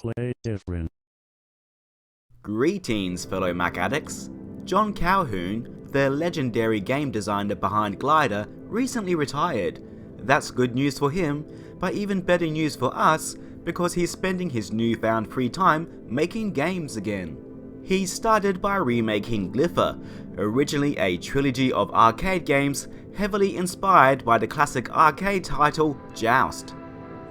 Play different. Greetings, fellow Mac addicts. John Calhoun, the legendary game designer behind Glypha, recently retired. That's good news for him, but even better news for us, because he's spending his newfound free time making games again. He started by remaking Glypha, originally a trilogy of arcade games heavily inspired by the classic arcade title Joust.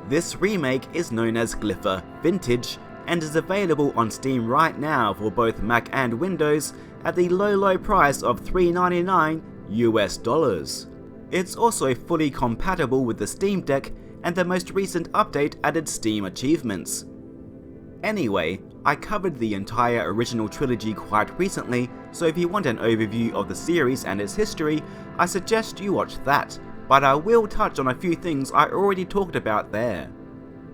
This remake is known as Glypha Vintage and is available on Steam right now for both Mac and Windows at the low price of $3.99 US. It's also fully compatible with the Steam Deck, and the most recent update added Steam achievements. Anyway, I covered the entire original trilogy quite recently, so if you want an overview of the series and its history, I suggest you watch that, but I will touch on a few things I already talked about there.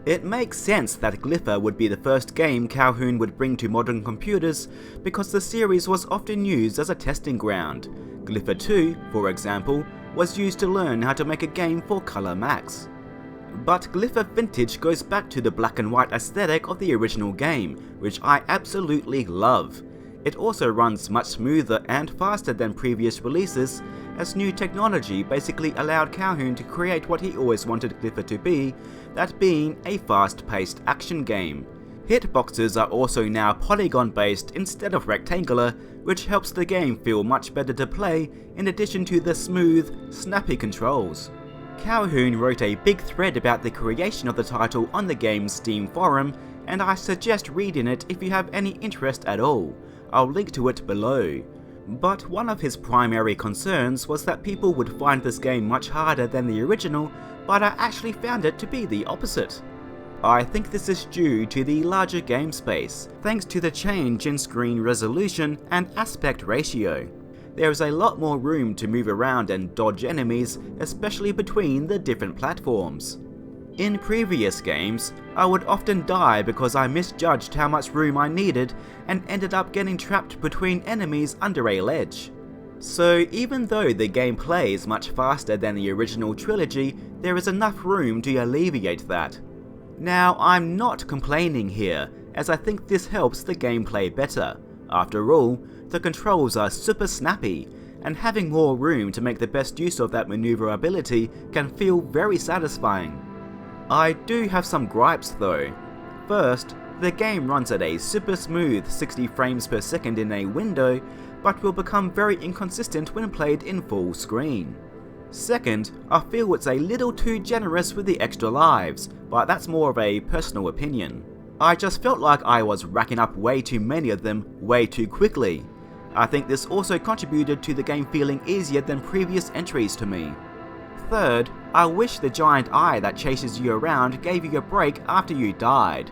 It makes sense that Glypha would be the first game Calhoun would bring to modern computers, because the series was often used as a testing ground. Glypha 2, for example, was used to learn how to make a game for Color Macs. But Glypha Vintage goes back to the black and white aesthetic of the original game, which I absolutely love. It also runs much smoother and faster than previous releases, as new technology basically allowed Calhoun to create what he always wanted Glypha to be, that being a fast-paced action game. Hitboxes are also now polygon-based instead of rectangular, which helps the game feel much better to play, in addition to the smooth, snappy controls. Calhoun wrote a big thread about the creation of the title on the game's Steam forum, and I suggest reading it if you have any interest at all. I'll link to it below. But one of his primary concerns was that people would find this game much harder than the original, but I actually found it to be the opposite. I think this is due to the larger game space, thanks to the change in screen resolution and aspect ratio. There is a lot more room to move around and dodge enemies, especially between the different platforms. In previous games, I would often die because I misjudged how much room I needed and ended up getting trapped between enemies under a ledge. So even though the gameplay is much faster than the original trilogy, there is enough room to alleviate that. Now, I'm not complaining here, as I think this helps the gameplay better. After all, the controls are super snappy, and having more room to make the best use of that maneuverability can feel very satisfying. I do have some gripes though. First, the game runs at a super smooth 60 frames per second in a window, but will become very inconsistent when played in full screen. Second, I feel it's a little too generous with the extra lives, but that's more of a personal opinion. I just felt like I was racking up way too many of them way too quickly. I think this also contributed to the game feeling easier than previous entries to me. Third, I wish the giant eye that chases you around gave you a break after you died.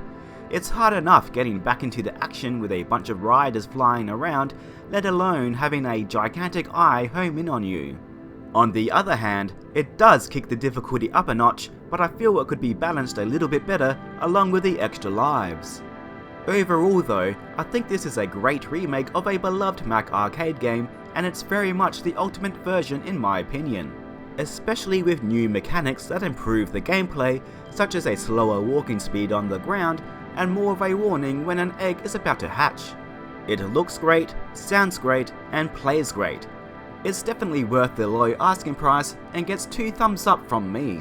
It's hard enough getting back into the action with a bunch of riders flying around, let alone having a gigantic eye home in on you. On the other hand, it does kick the difficulty up a notch, but I feel it could be balanced a little bit better along with the extra lives. Overall though, I think this is a great remake of a beloved Mac arcade game, and it's very much the ultimate version in my opinion. Especially with new mechanics that improve the gameplay, such as a slower walking speed on the ground and more of a warning when an egg is about to hatch. It looks great, sounds great, and plays great. It's definitely worth the low asking price and gets 2 thumbs up from me.